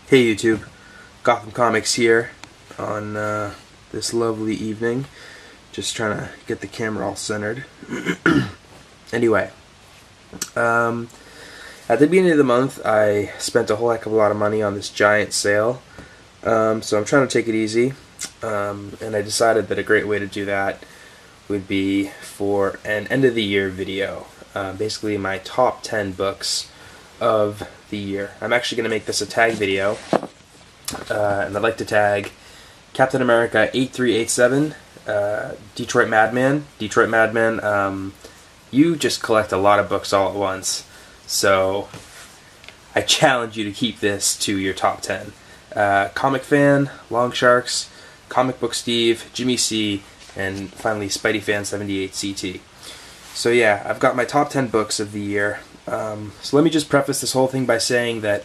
Hey YouTube, Gotham Comics here on this lovely evening. Just trying to get the camera all centered. Anyway, at the beginning of the month I spent a whole heck of a lot of money on this giant sale. So I'm trying to take it easy. And I decided that a great way to do that would be for an end of the year video. Basically my top 10 books of the year. I'm actually going to make this a tag video. And I'd like to tag Captain America 8387, Detroit Madman. Detroit Madman, you just collect a lot of books all at once, so I challenge you to keep this to your top 10. Comic Fan, Long Sharks, Comic Book Steve, Jimmy C, and finally Spidey Fan 78 CT. So yeah, I've got my top 10 books of the year. So let me just preface this whole thing by saying that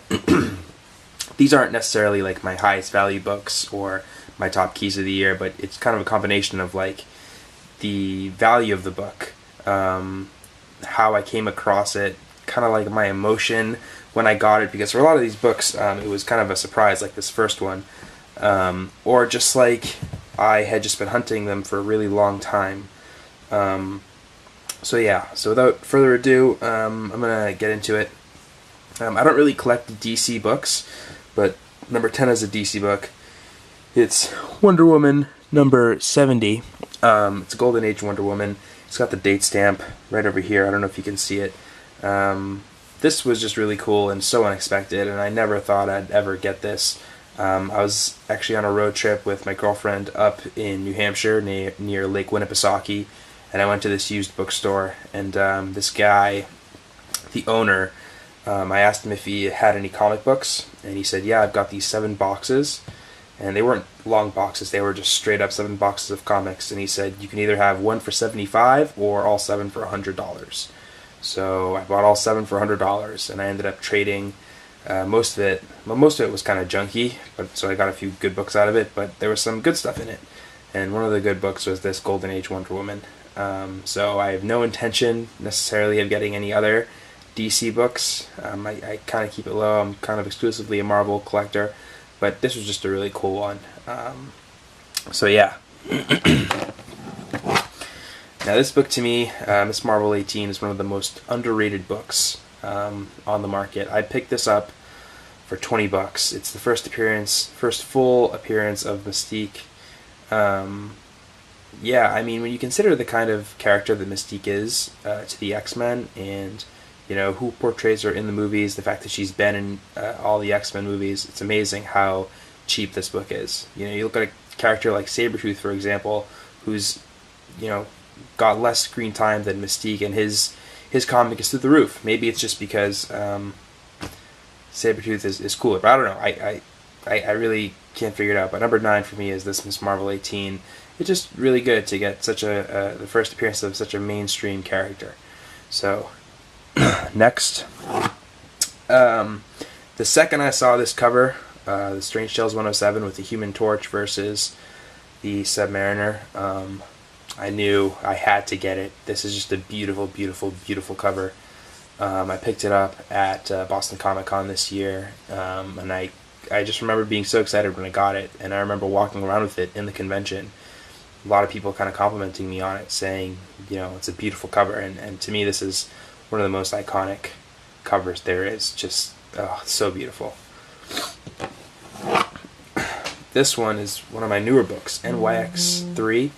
these aren't necessarily like my highest value books or my top keys of the year, but it's kind of a combination of like the value of the book, how I came across it, kind of like my emotion when I got it, because for a lot of these books it was kind of a surprise, like this first one, or just like I had just been hunting them for a really long time. So yeah, so without further ado, I'm gonna get into it. I don't really collect DC books, but number 10 is a DC book. It's Wonder Woman number 70. It's a Golden Age Wonder Woman. It's got the date stamp right over here. I don't know if you can see it. This was just really cool and so unexpected, and I never thought I'd ever get this. I was actually on a road trip with my girlfriend up in New Hampshire near Lake Winnipesaukee, and I went to this used bookstore, and this guy, the owner, I asked him if he had any comic books, and he said, yeah, I've got these 7 boxes, and they weren't long boxes, they were just straight up 7 boxes of comics, and he said, you can either have one for $75 or all 7 for $100. So I bought all 7 for $100, and I ended up trading most of it. Well, most of it was kind of junky, but so I got a few good books out of it, but there was some good stuff in it, and one of the good books was this Golden Age Wonder Woman. So I have no intention necessarily of getting any other DC books. I kind of keep it low. I'm kind of exclusively a Marvel collector, but this was just a really cool one. So yeah. Now this book to me, Miss Marvel 18, is one of the most underrated books on the market. I picked this up for $20. It's the first full appearance of Mystique. Yeah, I mean, when you consider the kind of character that Mystique is to the X-Men, and you know who portrays her in the movies, the fact that she's been in all the X-Men movies, it's amazing how cheap this book is. You know, you look at a character like Sabretooth, for example, who's, you know, got less screen time than Mystique, and his comic is through the roof. Maybe it's just because Sabretooth is cooler, but I don't know. I really can't figure it out. But number 9 for me is this Miss Marvel 18. It's just really good to get such the first appearance of such a mainstream character. So next, the second I saw this cover, the Strange Tales 107 with the Human Torch versus the Submariner, I knew I had to get it. This is just a beautiful, beautiful, beautiful cover. I picked it up at Boston Comic Con this year, and I just remember being so excited when I got it, and I remember walking around with it in the convention. A lot of people kind of complimenting me on it, saying, you know, it's a beautiful cover, and to me this is one of the most iconic covers there is. Just, oh, it's so beautiful. This one is one of my newer books, NYX3,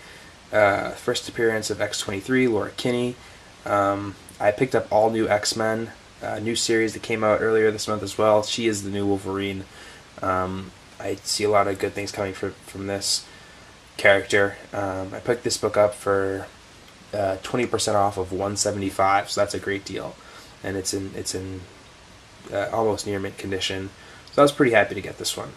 first appearance of X-23, Laura Kinney. I picked up All New X-Men, new series that came out earlier this month as well. She is the new Wolverine. I see a lot of good things coming from this character. I picked this book up for 20% off of $175, so that's a great deal, and it's in almost near mint condition. So I was pretty happy to get this one.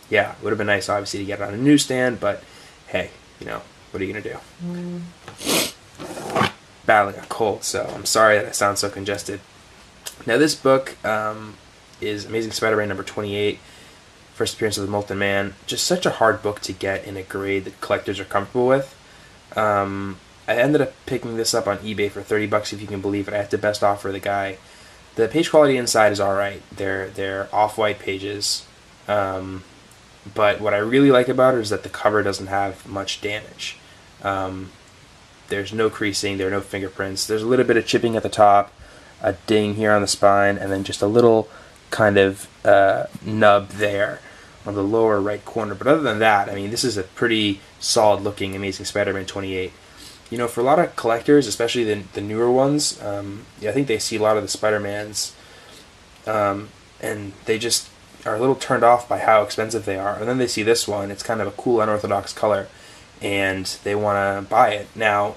Yeah, it would have been nice, obviously, to get it on a newsstand, but hey, you know, what are you gonna do? Battling a cold, so I'm sorry that I sound so congested. Now this book is Amazing Spider-Man number 28. First appearance of the Molten Man. Just such a hard book to get in a grade that collectors are comfortable with. I ended up picking this up on eBay for $30 if you can believe it. I had to best offer the guy The page quality inside is alright. They're off-white pages. But what I really like about it is that the cover doesn't have much damage. There's no creasing, there are no fingerprints. There's a little bit of chipping at the top, a ding here on the spine, and then just a little kind of nub there on the lower right corner. But other than that, I mean, this is a pretty solid-looking Amazing Spider-Man 28. You know, for a lot of collectors, especially the newer ones, I think they see a lot of the Spider-Mans, and they just are a little turned off by how expensive they are. And then they see this one, it's kind of a cool, unorthodox color, and they want to buy it. Now,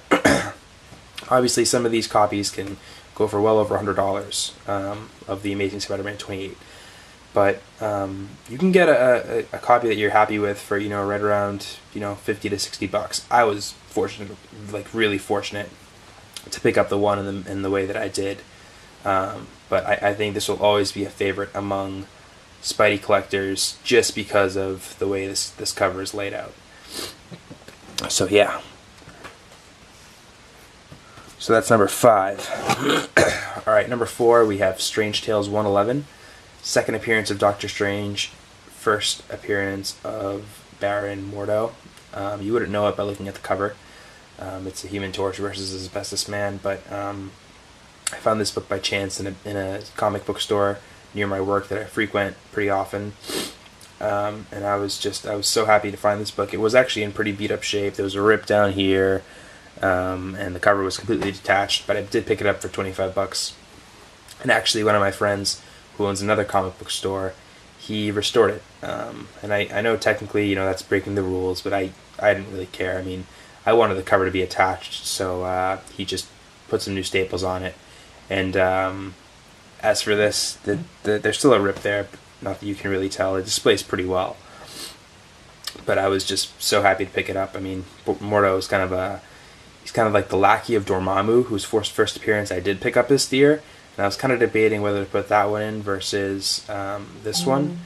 obviously, some of these copies can go for well over $100 of the Amazing Spider-Man 28. But you can get a copy that you're happy with for, you know, right around, you know, $50 to $60. I was fortunate, like really fortunate, to pick up the one in the way that I did. But I think this will always be a favorite among Spidey collectors just because of the way this cover is laid out. So yeah. So that's number 5. Alright, number 4 we have Strange Tales 111. Second appearance of Doctor Strange. First appearance of Baron Mordo. You wouldn't know it by looking at the cover. It's a Human Torch versus Asbestos Man, but I found this book by chance in a comic book store near my work that I frequent pretty often, and I was so happy to find this book. It was actually in pretty beat up shape. There was a rip down here, and the cover was completely detached, but I did pick it up for $25. And actually, one of my friends who owns another comic book store, he restored it. And I know technically, you know, that's breaking the rules, but I didn't really care. I mean, I wanted the cover to be attached, so he just put some new staples on it. And as for this, there's still a rip there, but not that you can really tell. It displays pretty well. But I was just so happy to pick it up. I mean, Mordo is he's kind of like the lackey of Dormammu, whose first appearance I did pick up this year. And I was kind of debating whether to put that one in versus this one.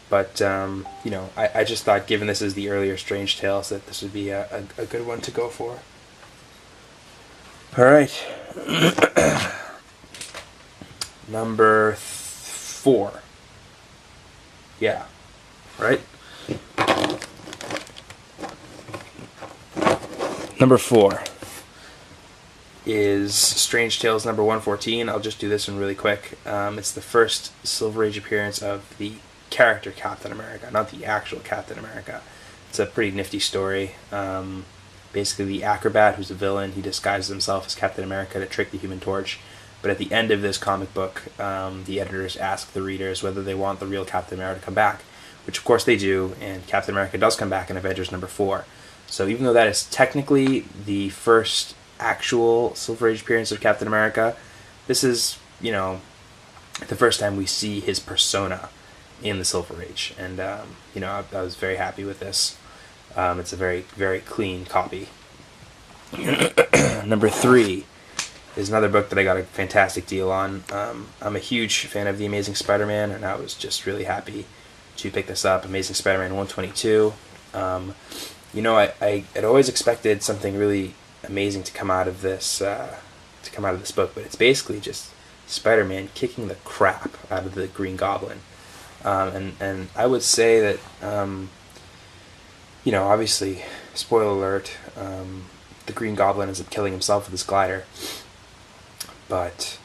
But, you know, I just thought, given this is the earlier Strange Tales, that this would be a good one to go for. Alright. Number 4. Yeah. Right? Number 4 is Strange Tales number 114. I'll just do this one really quick. It's the first Silver Age appearance of the character Captain America, not the actual Captain America. It's a pretty nifty story. Basically, the acrobat, who's a villain, he disguises himself as Captain America to trick the Human Torch. But at the end of this comic book, the editors ask the readers whether they want the real Captain America to come back, which of course they do, and Captain America does come back in Avengers number 4. So even though that is technically the first actual Silver Age appearance of Captain America, this is, you know, the first time we see his persona in the Silver Age, and you know, I was very happy with this. It's a very, very clean copy. Number 3 is another book that I got a fantastic deal on. I'm a huge fan of The Amazing Spider-Man, and I was just really happy to pick this up. Amazing Spider-Man 122. You know, I had always expected something really amazing to come out of this book, but it's basically just Spider-Man kicking the crap out of the Green Goblin. And I would say that, you know, obviously, spoiler alert, the Green Goblin ends up killing himself with his glider. But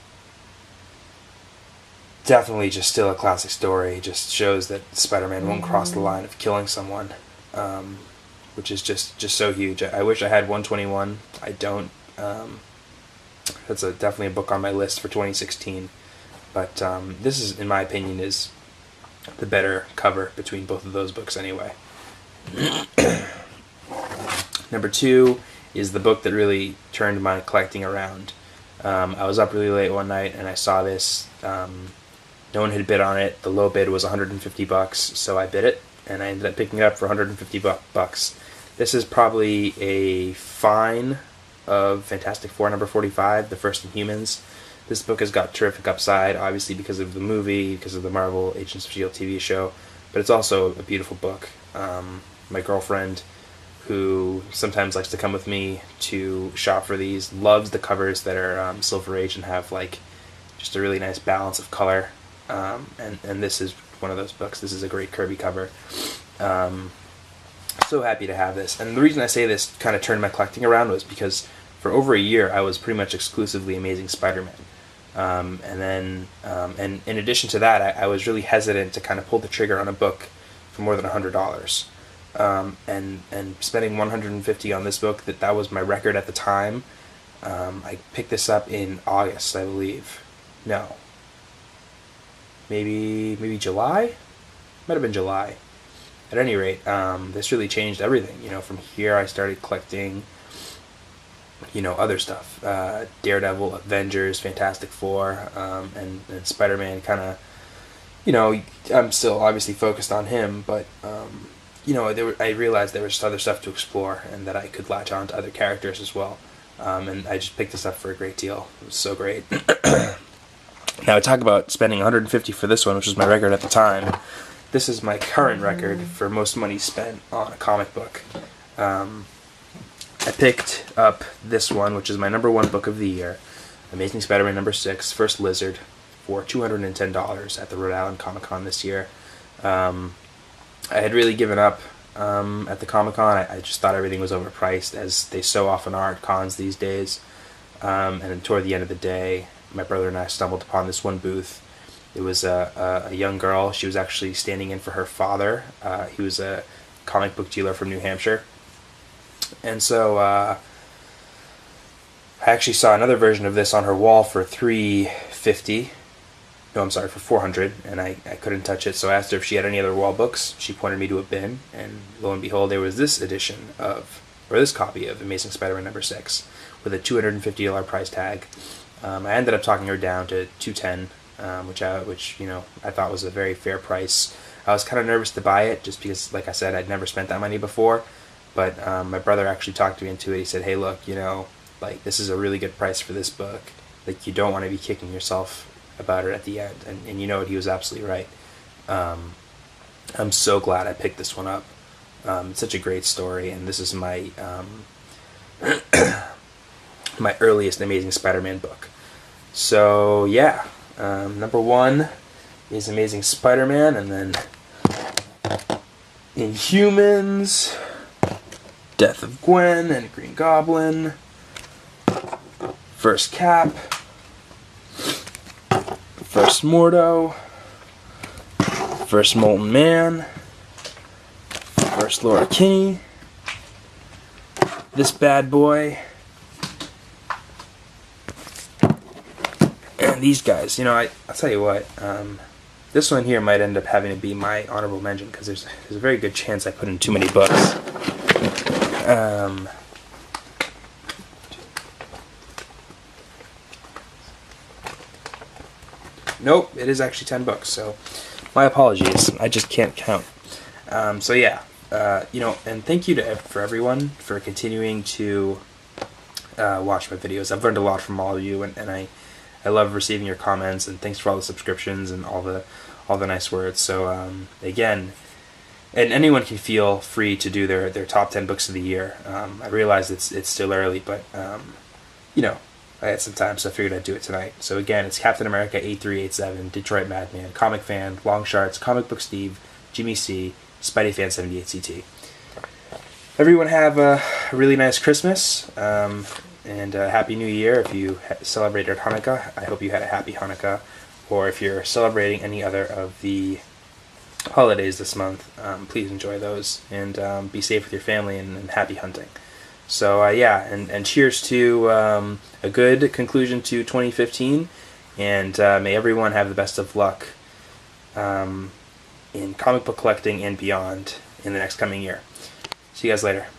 definitely just still a classic story. It just shows that Spider-Man won't cross the line of killing someone, which is just so huge. I wish I had 121. I don't. That's definitely a book on my list for 2016. But this is, in my opinion, is the better cover between both of those books anyway. Number 2 is the book that really turned my collecting around. I was up really late one night and I saw this. No one had bid on it. The low bid was $150, so I bid it, and I ended up picking it up for $150. This is probably a fine of Fantastic Four number 45, the first Inhumans. This book has got terrific upside, obviously because of the movie, because of the Marvel Agents of S.H.I.E.L.D. TV show, but it's also a beautiful book. My girlfriend, who sometimes likes to come with me to shop for these, loves the covers that are Silver Age and have like just a really nice balance of color. And this is one of those books. This is a great Kirby cover. So happy to have this. And the reason I say this kind of turned my collecting around was because for over a year I was pretty much exclusively Amazing Spider-Man. And in addition to that, I was really hesitant to kind of pull the trigger on a book for more than $100. And spending $150 on this book, that was my record at the time. I picked this up in August, I believe. No. Maybe July? Might have been July. At any rate, this really changed everything. You know, from here I started collecting, you know, other stuff. Daredevil, Avengers, Fantastic Four, and Spider-Man kind of, you know, I'm still obviously focused on him, but, you know, I realized there was just other stuff to explore and that I could latch on to other characters as well. And I just picked this up for a great deal. It was so great. Now, I talk about spending $150 for this one, which was my record at the time. This is my current record for most money spent on a comic book. I picked up this one, which is my #1 book of the year, Amazing Spider-Man #6, First Lizard, for $210 at the Rhode Island Comic Con this year. I had really given up at the Comic Con. I just thought everything was overpriced, as they so often are at cons these days. And then toward the end of the day, my brother and I stumbled upon this one booth. It was a young girl. She was actually standing in for her father. He was a comic book dealer from New Hampshire. And so I actually saw another version of this on her wall for $350. No, I'm sorry, for $400, and I couldn't touch it, so I asked her if she had any other wall books. She pointed me to a bin, and lo and behold, there was this edition of, or this copy of Amazing Spider-Man #6 with a $250 price tag. I ended up talking her down to $210, which you know, I thought was a very fair price. I was kind of nervous to buy it just because, like I said, I'd never spent that money before. But my brother actually talked me into it. He said, "Hey, look, you know, like, this is a really good price for this book. Like, you don't want to be kicking yourself about it at the end." And you know what? He was absolutely right. I'm so glad I picked this one up. It's such a great story, and this is my my earliest Amazing Spider-Man book. So yeah, #1 is Amazing Spider-Man, and then Inhumans, Death of Gwen and Green Goblin, First Cap, First Mordo, First Molten Man, First Laura Kinney, this bad boy, and these guys. You know, I'll tell you what, this one here might end up having to be my honorable mention, because there's a very good chance I put in too many books. Nope, it is actually 10 books, so my apologies. I just can't count. So yeah, you know, and thank you for everyone for continuing to watch my videos. I've learned a lot from all of you, and I love receiving your comments, and thanks for all the subscriptions and all the nice words. So again, and anyone can feel free to do their top 10 books of the year. I realize it's still early, but you know, I had some time, so I figured I'd do it tonight. So again, it's Captain America 8387, Detroit Madman, Comic Fan, Long Sharts, Comic Book Steve, Jimmy C, Spidey Fan 78CT. Everyone have a really nice Christmas, and a Happy New Year if you celebrated Hanukkah. I hope you had a happy Hanukkah, or if you're celebrating any other of the holidays this month, please enjoy those, and be safe with your family, and happy hunting. So yeah, and cheers to a good conclusion to 2015, and may everyone have the best of luck in comic book collecting and beyond in the next coming year. See you guys later.